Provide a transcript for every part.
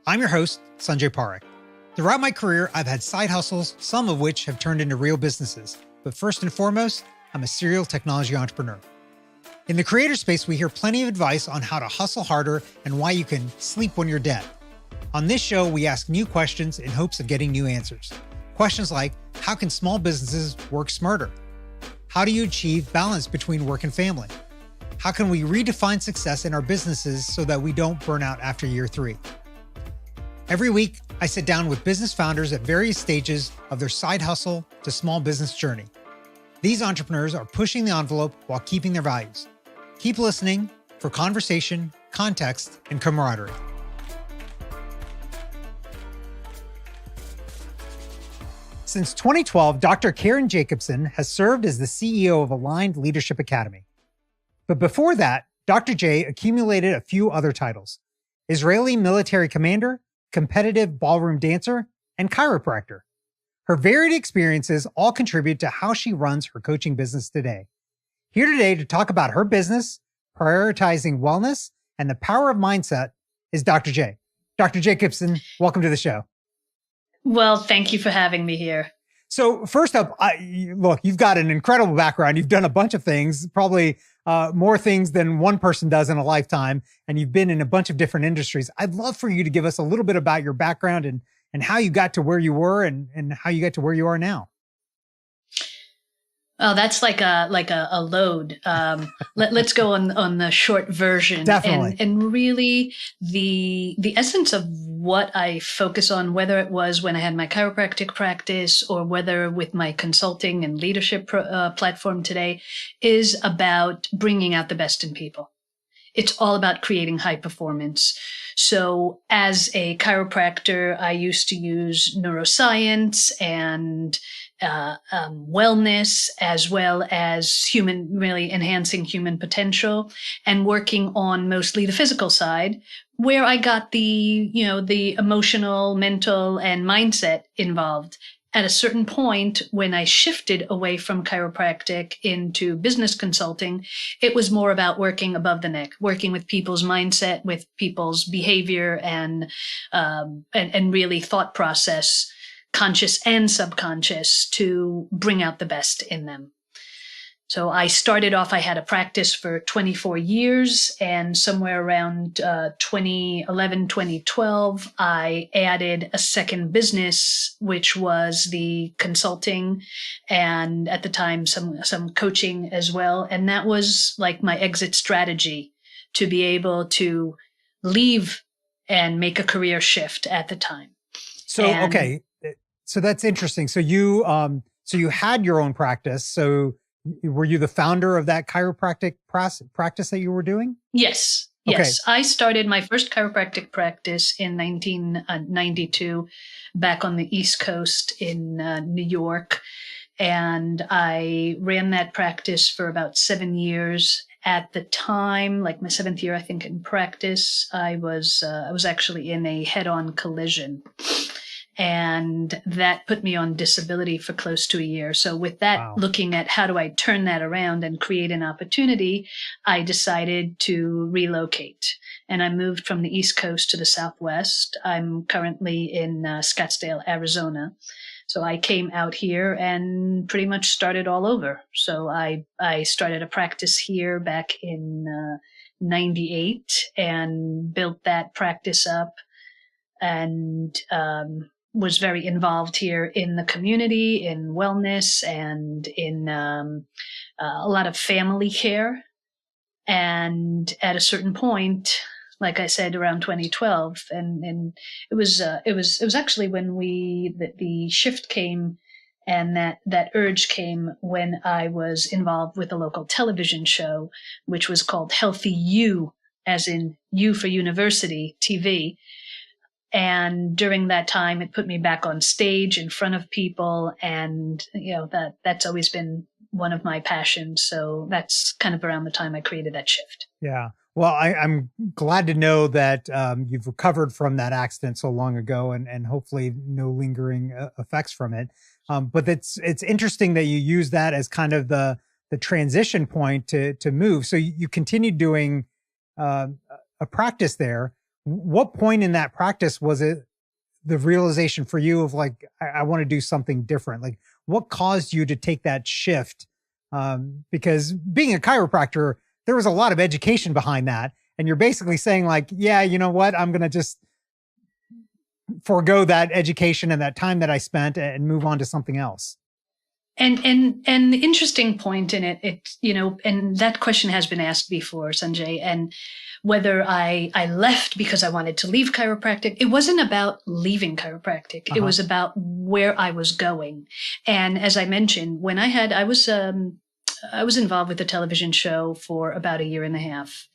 I'm your host, Sanjay Parekh. Throughout my career, I've had side hustles, some of which have turned into real businesses. But first and foremost, I'm a serial technology entrepreneur. In the creator space, we hear plenty of advice on how to hustle harder and why you can sleep when you're dead. On this show, we ask new questions in hopes of getting new answers. Questions like, how can small businesses work smarter? How do you achieve balance between work and family? How can we redefine success in our businesses so that we don't burn out after year 3? Every week, I sit down with business founders at various stages of their side hustle to small business journey. These entrepreneurs are pushing the envelope while keeping their values. Keep listening for conversation, context, and camaraderie. Since 2012, Dr. Karen Jacobson has served as the CEO of Aligned Leadership Academy. But before that, Dr. J accumulated a few other titles: Israeli military commander, competitive ballroom dancer, and chiropractor. Her varied experiences all contribute to how she runs her coaching business today. Here today to talk about her business, prioritizing wellness, and the power of mindset is Dr. J. Dr. Jacobson, welcome to the show. Well, thank you for having me here. So first up, look, you've got an incredible background. You've done a bunch of things, probably more things than one person does in a lifetime, and you've been in a bunch of different industries. I'd love for you to give us a little bit about your background and how you got to where you were and how you got to where you are now. Oh, that's like a load. Let's go on the short version. Definitely. And really the essence of what I focus on, whether it was when I had my chiropractic practice or whether with my consulting and leadership platform today, is about bringing out the best in people. It's all about creating high performance. So as a chiropractor, I used to use neuroscience and wellness, as well as really enhancing human potential, and working on mostly the physical side, where I got the emotional, mental, and mindset involved. At a certain point, when I shifted away from chiropractic into business consulting, it was more about working above the neck, working with people's mindset, with people's behavior, and really thought process, conscious and subconscious, to bring out the best in them. So I started off, I had a practice for 24 years, and somewhere around 2011, 2012, I added a second business, which was the consulting and at the time some coaching as well. And that was like my exit strategy to be able to leave and make a career shift at the time. Okay. So that's interesting. So you had your own practice. So were you the founder of that chiropractic practice that you were doing? Yes. Okay. Yes. I started my first chiropractic practice in 1992 back on the East Coast in New York. And I ran that practice for about 7 years. At the time, like my 7th year, I think, in practice, I was actually in a head-on collision. And that put me on disability for close to a year. So with that, Wow. Looking at how do I turn that around and create an opportunity, I decided to relocate. And I moved from the East Coast to the Southwest. I'm currently in Scottsdale, Arizona. So I came out here and pretty much started all over. So I started a practice here back in 98 and built that practice up, and was very involved here in the community, in wellness, and in a lot of family care. And at a certain point, like I said, around 2012, and it was actually when the shift came, and that urge came when I was involved with a local television show, which was called Healthy You, as in U for University TV. And during that time, it put me back on stage in front of people. And, that's always been one of my passions. So that's kind of around the time I created that shift. Yeah. Well, I'm glad to know that you've recovered from that accident so long ago, and hopefully no lingering effects from it. But it's interesting that you use that as kind of the transition point to move. So you continued doing a practice there. What point in that practice was it the realization for you of like, I want to do something different? Like, what caused you to take that shift? Because being a chiropractor, there was a lot of education behind that. And you're basically saying like, yeah, you know what? I'm going to just forego that education and that time that I spent and move on to something else. And the interesting point in it, and that question has been asked before, Sanjay, and whether I left because I wanted to leave chiropractic. It wasn't about leaving chiropractic. It was about where I was going. And as I mentioned, when I was involved with a television show for about a year and a half.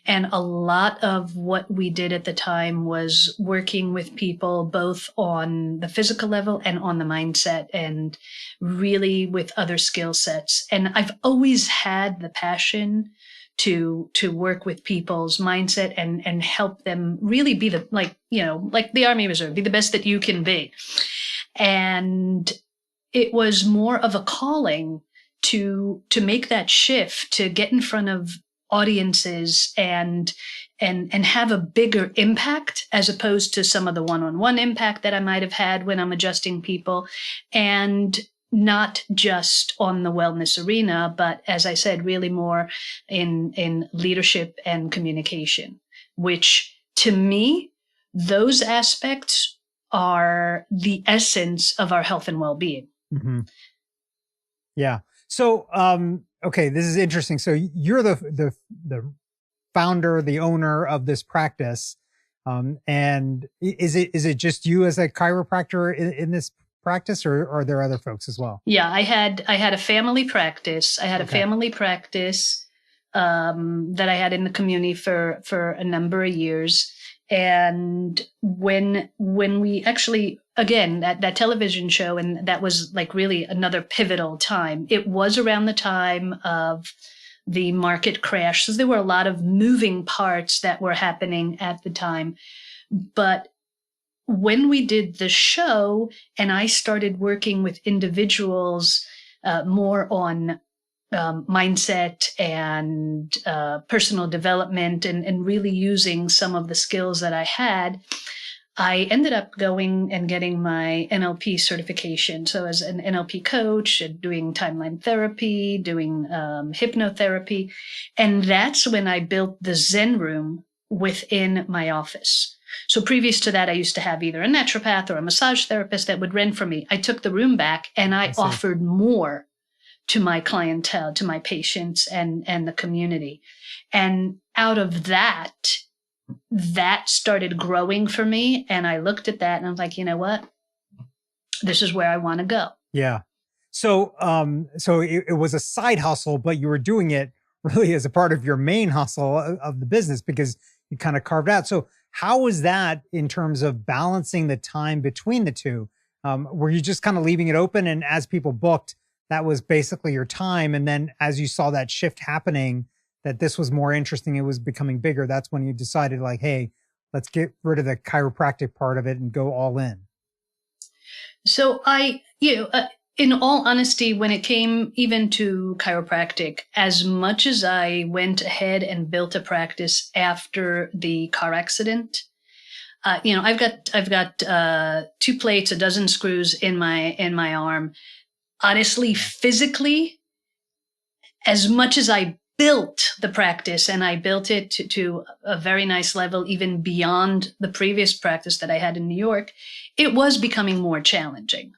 And a lot of what we did at the time was working with people both on the physical level and on the mindset, and really with other skill sets. And I've always had the passion to work with people's mindset and help them really be like the Army Reserve, be the best that you can be. And it was more of a calling to make that shift, to get in front of audiences and have a bigger impact, as opposed to some of the one-on-one impact that I might have had when I'm adjusting people, and not just on the wellness arena, but as I said, really more in leadership and communication, which to me, those aspects are the essence of our health and well-being. Mm-hmm. Yeah. So, okay, this is interesting. So you're the founder, the owner of this practice. And is it just you as a chiropractor in this practice, or are there other folks as well? Yeah, I had a family practice. I had a family practice, that I had in the community for a number of years. And when we actually, again, that television show, and that was like really another pivotal time. It was around the time of the market crash. So there were a lot of moving parts that were happening at the time. But when we did the show and I started working with individuals more on mindset and personal development, and really using some of the skills that I had, I ended up going and getting my NLP certification. So as an NLP coach, doing timeline therapy, doing hypnotherapy. And that's when I built the Zen room within my office. So previous to that, I used to have either a naturopath or a massage therapist that would rent for me. I took the room back and I offered more to my clientele, to my patients and the community. And out of that started growing for me. And I looked at that and I was like, you know what? This is where I want to go. Yeah. So, it was a side hustle, but you were doing it really as a part of your main hustle of the business, because you kind of carved out. So how was that in terms of balancing the time between the two? Were you just kind of leaving it open, and as people booked, that was basically your time? And then as you saw that shift happening, that this was more interesting, it was becoming bigger, that's when you decided like, hey, let's get rid of the chiropractic part of it and go all in? So in all honesty, when it came even to chiropractic, as much as I went ahead and built a practice after the car accident, I've got 2 plates, a dozen screws in my arm. Honestly, physically, as much as I built the practice, and I built it to a very nice level, even beyond the previous practice that I had in New York, it was becoming more challenging.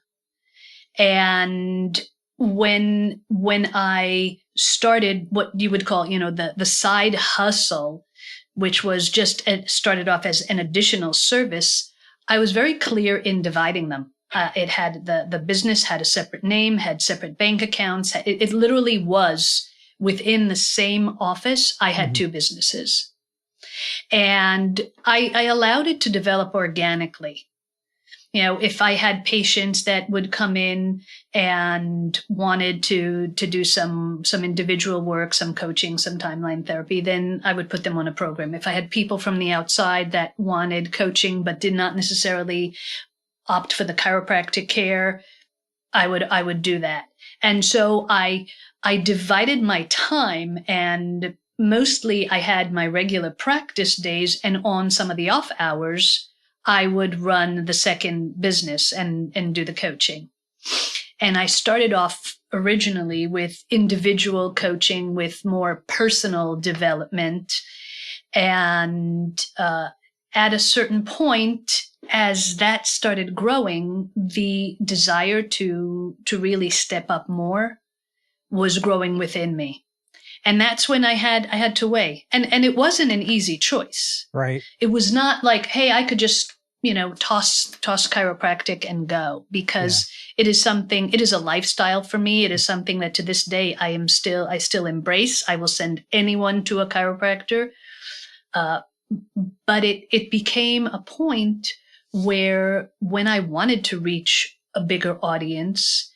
And when I started what you would call, the side hustle, which was just started off as an additional service, I was very clear in dividing them. It had the business had a separate name, had separate bank accounts. It literally was within the same office. I had 2 businesses, and I allowed it to develop organically. If I had patients that would come in and wanted to do some individual work, some coaching, some timeline therapy, then I would put them on a program. If I had people from the outside that wanted coaching but did not necessarily opt for the chiropractic care, I would do that. And so I divided my time, and mostly I had my regular practice days, and on some of the off hours, I would run the second business and do the coaching. And I started off originally with individual coaching with more personal development. And at a certain point, as that started growing, the desire to really step up more was growing within me. And that's when I had to weigh. And it wasn't an easy choice. Right. It was not like, hey, I could just, toss chiropractic and go, because it is a lifestyle for me. It is something that to this day I still embrace. I will send anyone to a chiropractor. But it became a point where when I wanted to reach a bigger audience,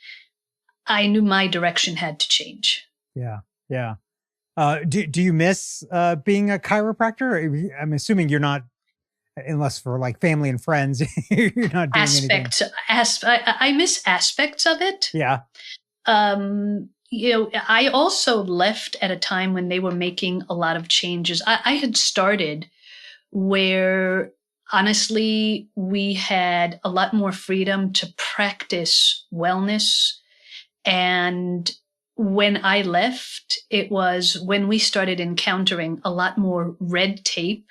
I knew my direction had to change. Yeah. Yeah. Do you miss being a chiropractor? I'm assuming you're not, unless for like family and friends, you're not doing anything. I miss aspects of it. Yeah. I also left at a time when they were making a lot of changes. I had started where honestly we had a lot more freedom to practice wellness. And when I left, it was when we started encountering a lot more red tape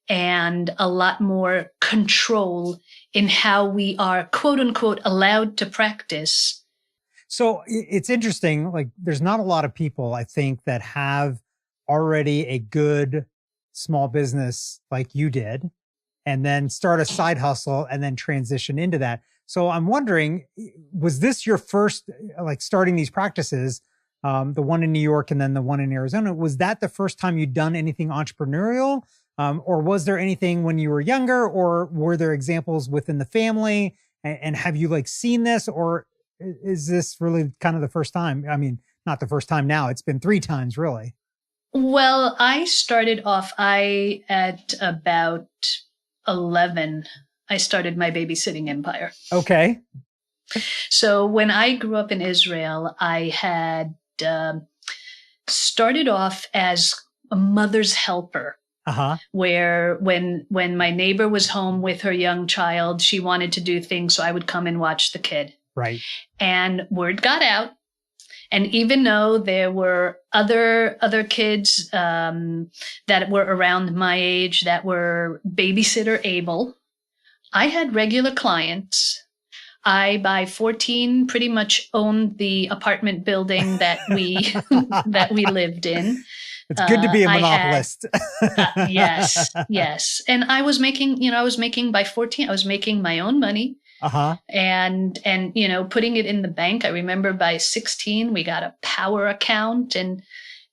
and a lot more control in how we are, quote unquote, allowed to practice. So it's interesting. Like, there's not a lot of people, I think, that have already a good small business like you did, and then start a side hustle and then transition into that. So I'm wondering, was this your first, like starting these practices, the one in New York and then the one in Arizona, was that the first time you'd done anything entrepreneurial? Or was there anything when you were younger, or were there examples within the family? And have you like seen this, or is this really kind of the first time? I mean, not the first time now, it's been 3 times really. Well, I started off, at about 11, I started my babysitting empire. Okay. So when I grew up in Israel, I had started off as a mother's helper. Where when my neighbor was home with her young child, she wanted to do things, so I would come and watch the kid. Right. And word got out. And even though there were other kids that were around my age that were babysitter able, I had regular clients. I, by 14, pretty much owned the apartment building that we lived in. It's good to be a monopolist. Yes. And I was making by 14, I was making my own money. And putting it in the bank. I remember by 16, we got a power account, and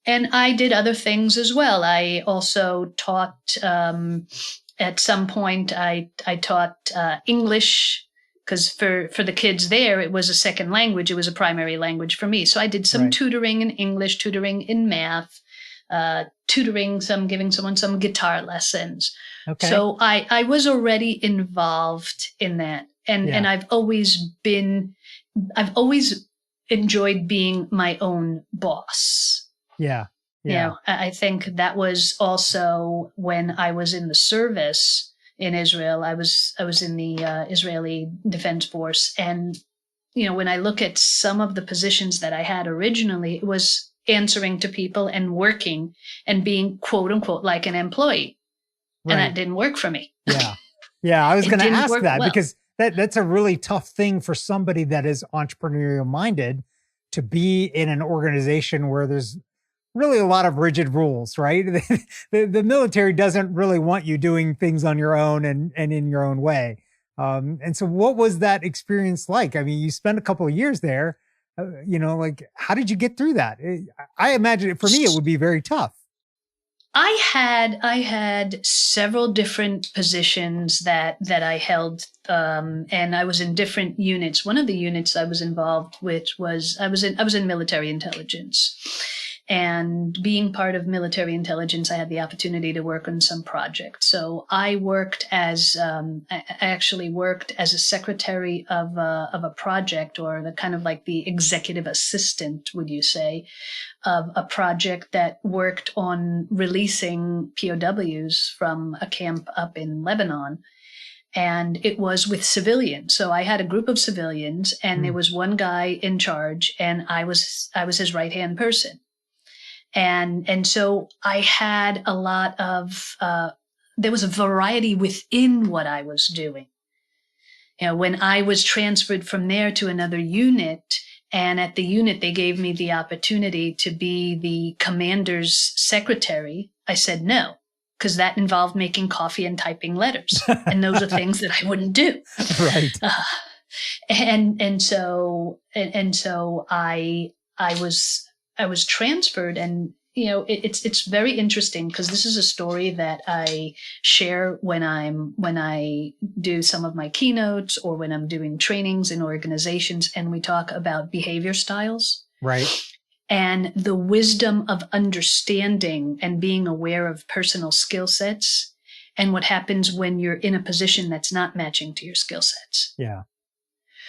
I did other things as well. I also taught, at some point I taught English, because for the kids there, it was a second language. It was a primary language for me. So I did some tutoring in English, tutoring in math, giving someone some guitar lessons. Okay. So I was already involved in that. And I've always enjoyed being my own boss. Yeah. I think that was also when I was in the service in Israel. I was in the Israeli Defense Force. And, when I look at some of the positions that I had originally, it was answering to people and working and being quote unquote like an employee. Right. And that didn't work for me. Yeah. I was going to ask that because that's a really tough thing for somebody that is entrepreneurial minded, to be in an organization where there's really a lot of rigid rules, right? The military doesn't really want you doing things on your own and in your own way. And so what was that experience like? I mean, you spent a couple of years there, like how did you get through that? I imagine for me, it would be very tough. I had several different positions that I held, and I was in different units. One of the units I was involved with was I was in military intelligence, And being part of military intelligence, I had the opportunity to work on some projects. So I actually worked as a secretary of a project, or the kind of like the executive assistant, would you say, of a project that worked on releasing POWs from a camp up in Lebanon. And it was with civilians. So I had a group of civilians, and there was one guy in charge, and I was his right-hand person. And so I had a lot of, there was a variety within what I was doing. When I was transferred from there to another unit, and at the unit, they gave me the opportunity to be the commander's secretary, I said no, because that involved making coffee and typing letters. And those are things that I wouldn't do. Right. And so I was transferred, and it's very interesting, because this is a story that I share when I do some of my keynotes, or when I'm doing trainings in organizations, and we talk about behavior styles. Right. And the wisdom of understanding and being aware of personal skill sets, and what happens when you're in a position that's not matching to your skill sets. Yeah.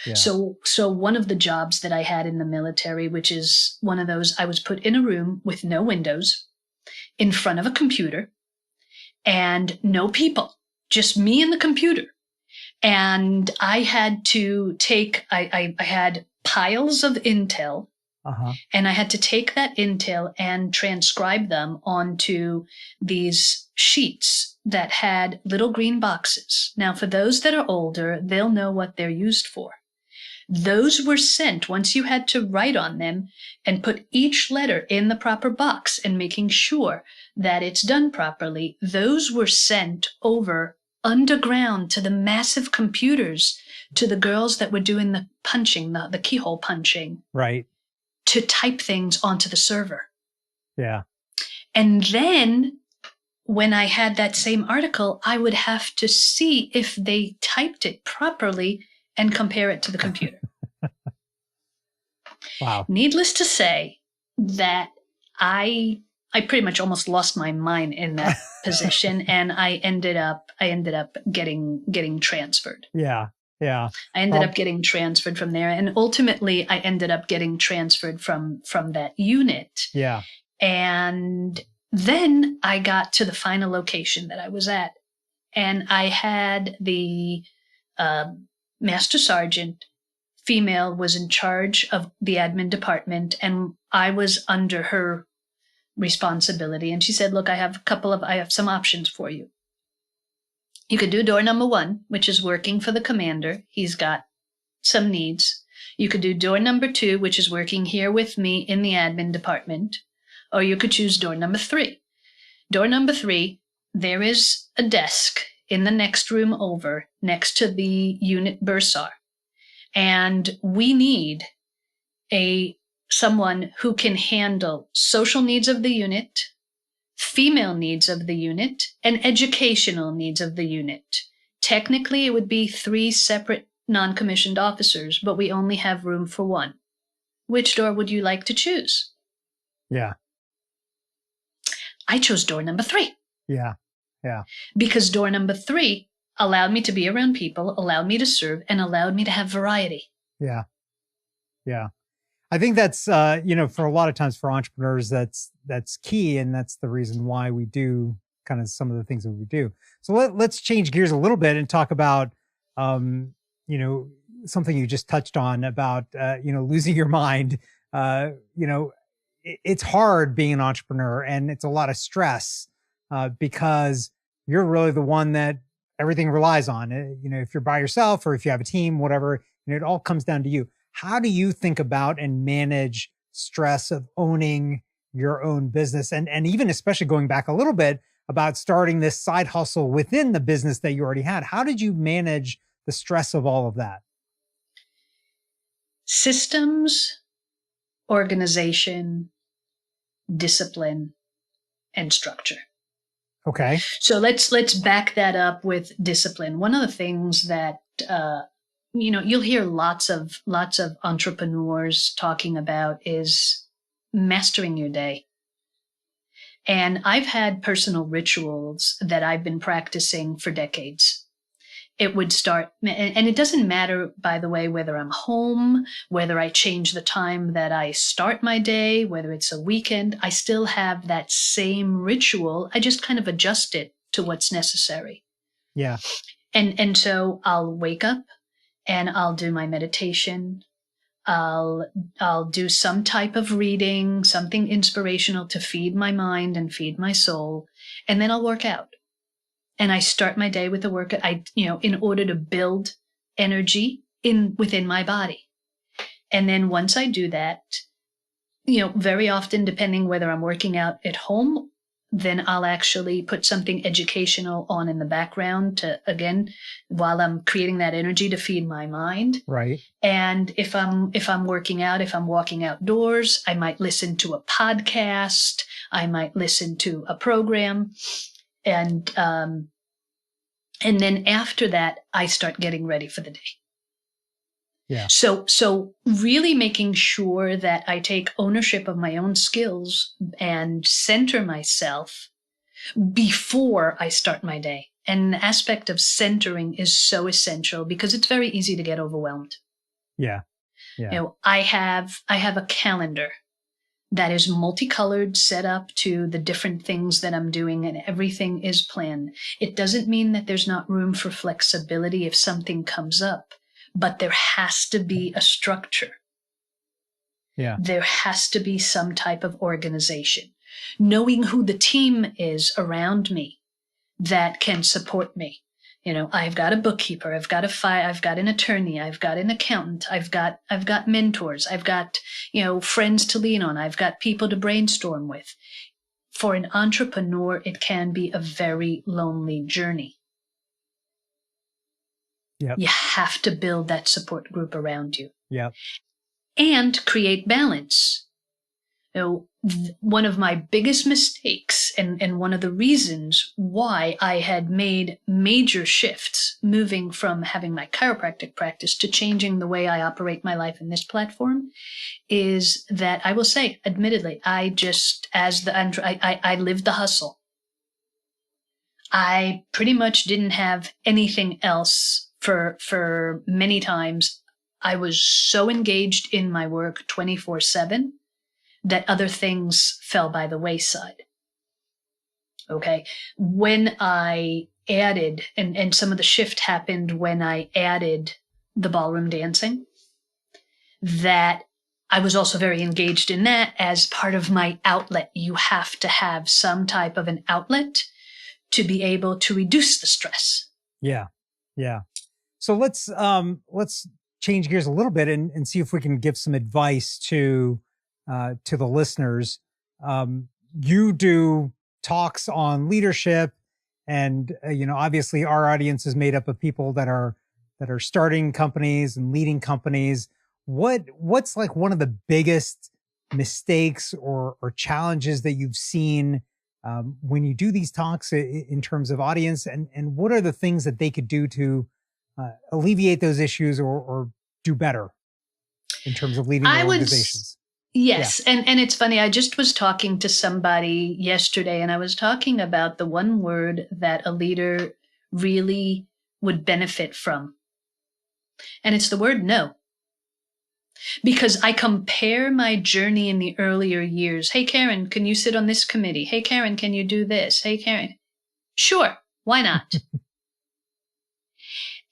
Yeah. So one of the jobs that I had in the military, which is one of those, I was put in a room with no windows, in front of a computer, and no people, just me and the computer. And I had to take, I had piles of intel, and I had to take that intel and transcribe them onto these sheets that had little green boxes. Now, for those that are older, they'll know what they're used for. Those were sent, once you had to write on them and put each letter in the proper box and making sure that it's done properly, those were sent over underground to the massive computers, to the girls that were doing the punching, the keyhole punching. Right. To type things onto the server. Yeah. And then when I had that same article, I would have to see if they typed it properly and compare it to the computer. Wow. Needless to say that I pretty much almost lost my mind in that position, and I ended up getting transferred. Yeah. Yeah. I ended up getting transferred from there, and ultimately I ended up getting transferred from that unit. Yeah. And then I got to the final location that I was at, and I had the master sergeant, female, was in charge of the admin department, and I was under her responsibility. And she said, look, I have some options for you. You could do door number 1, which is working for the commander. He's got some needs. You could do door number 2, which is working here with me in the admin department. Or you could choose door number 3. Door number 3, there is a desk in the next room over, next to the unit bursar. And we need someone who can handle social needs of the unit, female needs of the unit, and educational needs of the unit. Technically, it would be 3 separate non-commissioned officers, but we only have room for 1. Which door would you like to choose? Yeah. I chose door number 3. Yeah. Yeah. Because door number 3 allowed me to be around people, allowed me to serve, and allowed me to have variety. Yeah. Yeah. I think that's, for a lot of times for entrepreneurs, that's key. And that's the reason why we do kind of some of the things that we do. So let's change gears a little bit and talk about, something you just touched on about, losing your mind. It's hard being an entrepreneur, and it's a lot of stress because you're really the one that everything relies on. If you're by yourself or if you have a team, whatever, it all comes down to you. How do you think about and manage stress of owning your own business? And even especially going back a little bit about starting this side hustle within the business that you already had. How did you manage the stress of all of that? Systems, organization, discipline, and structure. Okay. So let's back that up with discipline. One of the things that you'll hear lots of entrepreneurs talking about is mastering your day. And I've had personal rituals that I've been practicing for decades. It would start, and it doesn't matter, by the way, whether I'm home, whether I change the time that I start my day, whether it's a weekend, I still have that same ritual. I just kind of adjust it to what's necessary. Yeah. And so I'll wake up and I'll do my meditation. I'll do some type of reading, something inspirational to feed my mind and feed my soul, and then I'll work out. And I start my day with a workout, in order to build energy within my body. And then once I do that, very often, depending whether I'm working out at home, then I'll actually put something educational on in the background to, again, while I'm creating that energy to feed my mind. Right. And if I'm working out, if I'm walking outdoors, I might listen to a podcast. I might listen to a program. And then after that, I start getting ready for the day. Yeah. So really making sure that I take ownership of my own skills and center myself before I start my day. And the aspect of centering is so essential because it's very easy to get overwhelmed. Yeah. Yeah. I have a calendar that is multicolored, set up to the different things that I'm doing, and everything is planned. It doesn't mean that there's not room for flexibility if something comes up, but there has to be a structure. Yeah. There has to be some type of organization. Knowing who the team is around me that can support me. I've got a bookkeeper, I've got an attorney, I've got an accountant, I've got mentors, I've got, friends to lean on, I've got people to brainstorm with. For an entrepreneur, it can be a very lonely journey. Yep. You have to build that support group around you. Yep. And create balance. One of my biggest mistakes and one of the reasons why I had made major shifts moving from having my chiropractic practice to changing the way I operate my life in this platform is that I will say, admittedly, I lived the hustle. I pretty much didn't have anything else for many times. I was so engaged in my work 24/7 that other things fell by the wayside. Okay. When I added, and some of the shift happened when I added the ballroom dancing, that I was also very engaged in that as part of my outlet. You have to have some type of an outlet to be able to reduce the stress. Yeah. Yeah. So let's change gears a little bit and see if we can give some advice to the listeners. You do talks on leadership, and obviously our audience is made up of people that are starting companies and leading companies. What's like one of the biggest mistakes or challenges that you've seen when you do these talks in terms of audience, and what are the things that they could do to alleviate those issues or do better in terms of leading their organizations? Yes. Yeah. And it's funny. I just was talking to somebody yesterday, and I was talking about the one word that a leader really would benefit from. And it's the word no. Because I compare my journey in the earlier years. Hey, Karen, can you sit on this committee? Hey, Karen, can you do this? Hey, Karen. Sure. Why not?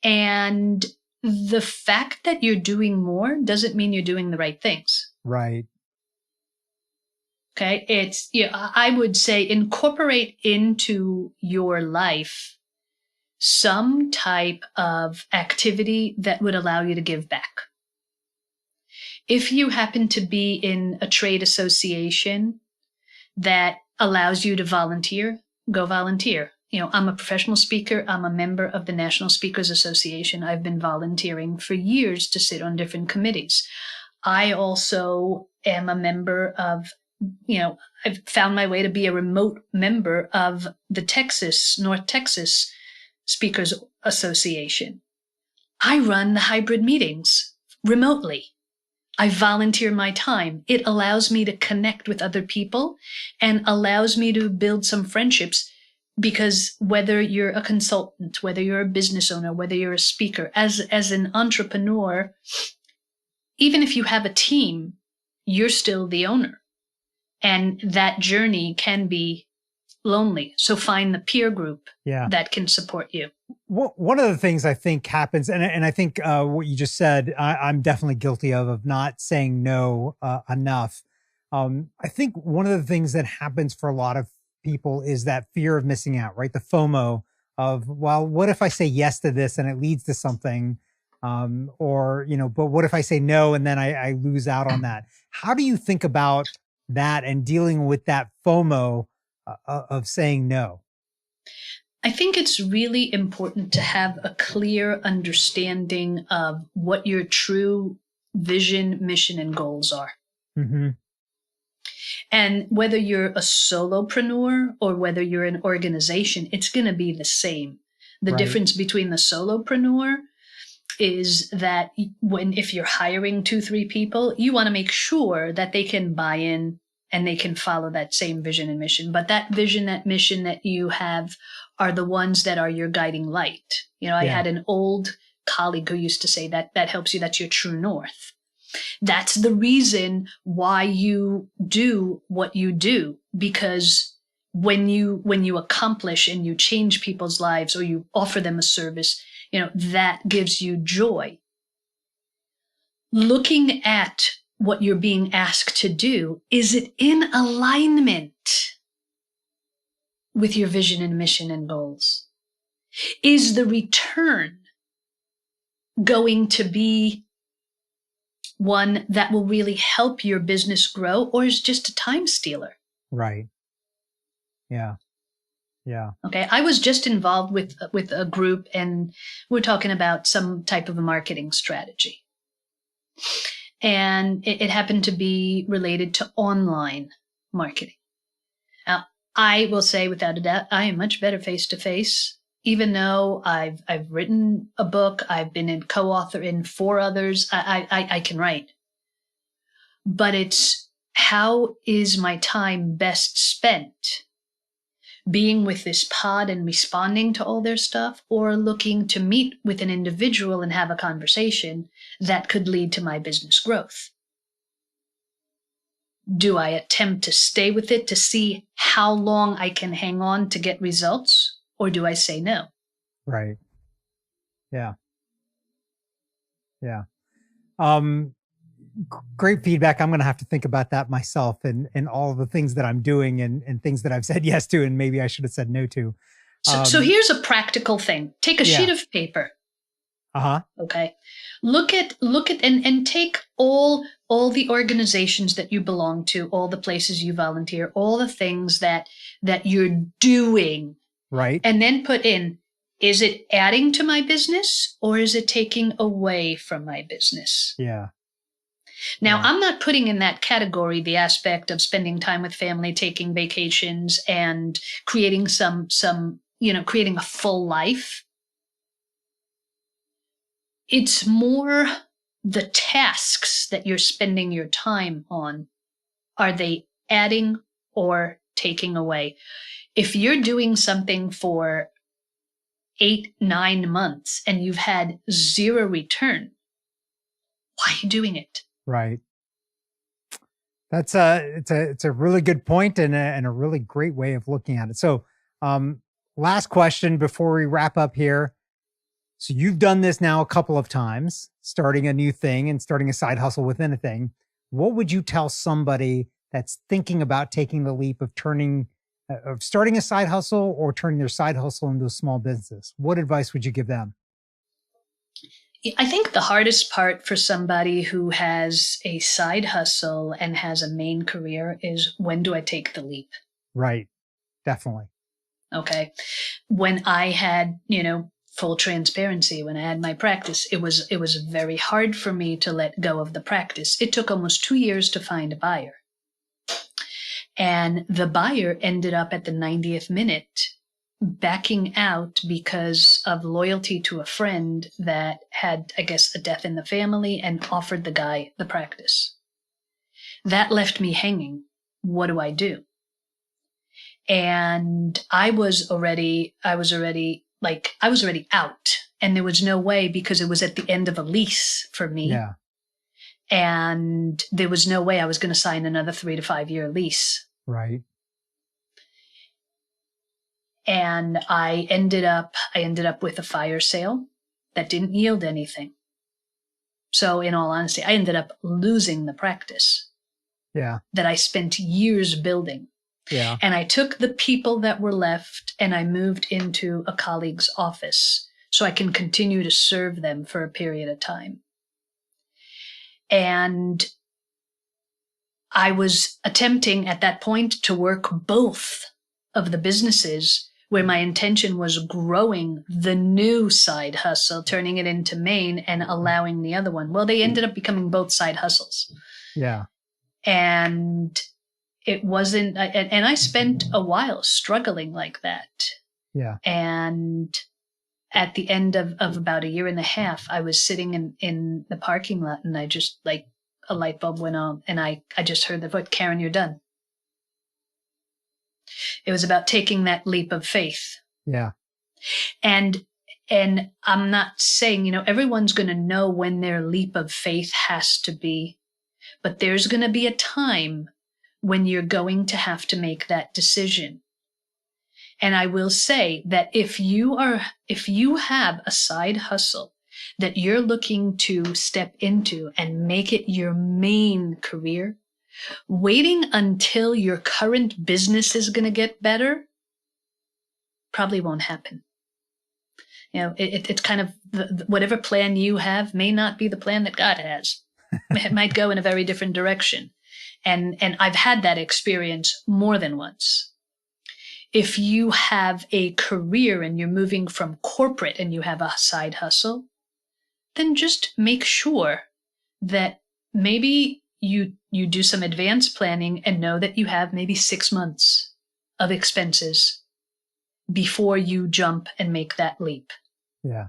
And the fact that you're doing more doesn't mean you're doing the right things. Right. Okay. I would say incorporate into your life some type of activity that would allow you to give back. If you happen to be in a trade association that allows you to volunteer, go volunteer. I'm a professional speaker. I'm a member of the National Speakers Association. I've been volunteering for years to sit on different committees. I also am a member of, I've found my way to be a remote member of the North Texas Speakers Association. I run the hybrid meetings remotely I volunteer my time. It allows me to connect with other people and allows me to build some friendships, because whether you're a consultant, whether you're a business owner, whether you're a speaker, as an entrepreneur, even if you have a team, you're still the owner. And that journey can be lonely. So find the peer group that can support you. One of the things I think happens, and I think what you just said, I'm definitely guilty of not saying no enough. I think one of the things that happens for a lot of people is that fear of missing out, right? The FOMO of, well, what if I say yes to this and it leads to something? Or, but what if I say no and then I lose out on that? How do you think about that and dealing with that FOMO of saying no? I think it's really important to have a clear understanding of what your true vision, mission, and goals are. Mm-hmm. And whether you're a solopreneur or whether you're an organization, it's going to be the same. The difference between the solopreneur is that if you're hiring 2-3 people, you want to make sure that they can buy in and they can follow that same vision and mission. But that vision, that mission that you have are the ones that are your guiding light. I had an old colleague who used to say that helps you. That's your true north. That's the reason why you do what you do, because when you accomplish and you change people's lives or you offer them a service, that gives you joy. Looking at what you're being asked to do, is it in alignment with your vision and mission and goals? Is the return going to be one that will really help your business grow, or is just a time stealer? Right. Yeah. Yeah. Okay. I was just involved with a group, and we're talking about some type of a marketing strategy. And it happened to be related to online marketing. Now, I will say without a doubt, I am much better face to face. Even though I've written a book, I've been a co-author in 4 others, I can write. But it's, how is my time best spent? Being with this pod and responding to all their stuff, or looking to meet with an individual and have a conversation that could lead to my business growth? Do I attempt to stay with it to see how long I can hang on to get results? Or do I say no? Right. Yeah. Yeah. Great feedback. I'm going to have to think about that myself and all of the things that I'm doing and things that I've said yes to, and maybe I should have said no to. So here's a practical thing. Take a sheet of paper. Uh-huh. Okay. Look at and take all the organizations that you belong to, all the places you volunteer, all the things that you're doing. Right. And then put in, is it adding to my business or is it taking away from my business? Yeah. Now, I'm not putting in that category the aspect of spending time with family, taking vacations, and creating creating a full life. It's more the tasks that you're spending your time on. Are they adding or taking away? If you're doing something for 8-9 months and you've had 0 return, why are you doing it? Right. That's it's a really good point and a really great way of looking at it. So, last question before we wrap up here. So you've done this now a couple of times, starting a new thing and starting a side hustle within a thing. What would you tell somebody that's thinking about taking the leap of starting a side hustle or turning their side hustle into a small business? What advice would you give them? I think the hardest part for somebody who has a side hustle and has a main career is, when do I take the leap? Right. Definitely. Okay. When I had, full transparency, when I had my practice, it was very hard for me to let go of the practice. It took almost 2 years to find a buyer. And the buyer ended up at the 90th minute backing out because of loyalty to a friend that had, I guess, a death in the family and offered the guy the practice. That left me hanging. What do I do? And I was already out, and there was no way, because it was at the end of a lease for me. Yeah. And there was no way I was going to sign another 3 to 5 year lease. Right. And I ended up with a fire sale that didn't yield anything. So in all honesty, I ended up losing the practice. Yeah. That I spent years building. Yeah. And I took the people that were left and I moved into a colleague's office so I can continue to serve them for a period of time. And I was attempting at that point to work both of the businesses, where my intention was growing the new side hustle, turning it into main and allowing the other one. Well, they ended up becoming both side hustles. Yeah. And it wasn't, and I spent a while struggling like that. Yeah. And at the end of about a year and a half, I was sitting in the parking lot, and I just, like, a light bulb went on, and I just heard the voice, "Karen, you're done." It was about taking that leap of faith. Yeah. And I'm not saying, everyone's going to know when their leap of faith has to be, but there's going to be a time when you're going to have to make that decision. And I will say that if you have a side hustle that you're looking to step into and make it your main career, waiting until your current business is going to get better probably won't happen. It's kind of whatever plan you have may not be the plan that God has. It might go in a very different direction. And I've had that experience more than once. If you have a career and you're moving from corporate and you have a side hustle, then just make sure that maybe you do some advanced planning and know that you have maybe 6 months of expenses before you jump and make that leap. Yeah.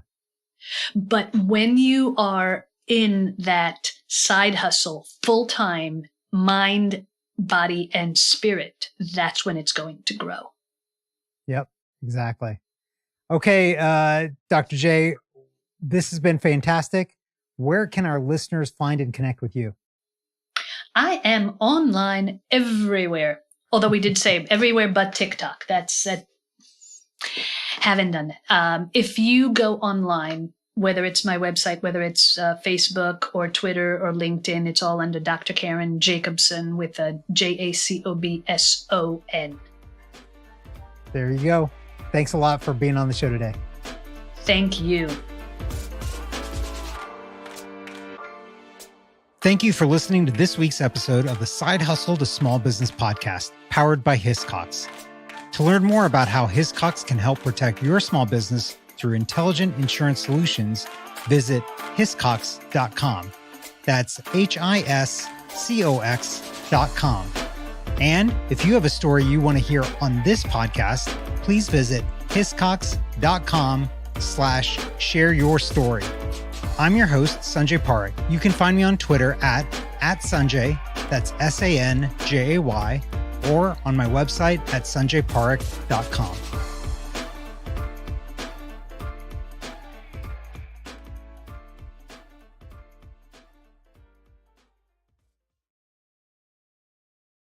But when you are in that side hustle full-time, mind, body, and spirit, that's when it's going to grow. Yep, exactly. Okay, Dr. J, this has been fantastic. Where can our listeners find and connect with you? I am online everywhere. Although we did say everywhere but TikTok. Haven't done that. If you go online, whether it's my website, whether it's Facebook or Twitter or LinkedIn, it's all under Dr. Karen Jacobson with a Jacobson. There you go. Thanks a lot for being on the show today. Thank you. Thank you for listening to this week's episode of the Side Hustle to Small Business podcast, powered by Hiscox. To learn more about how Hiscox can help protect your small business through intelligent insurance solutions, visit hiscox.com. That's HISCOX.com. And if you have a story you want to hear on this podcast, please visit hiscox.com/share your story. I'm your host, Sanjay Parekh. You can find me on Twitter at Sanjay, that's SANJAY, or on my website at sanjayparekh.com.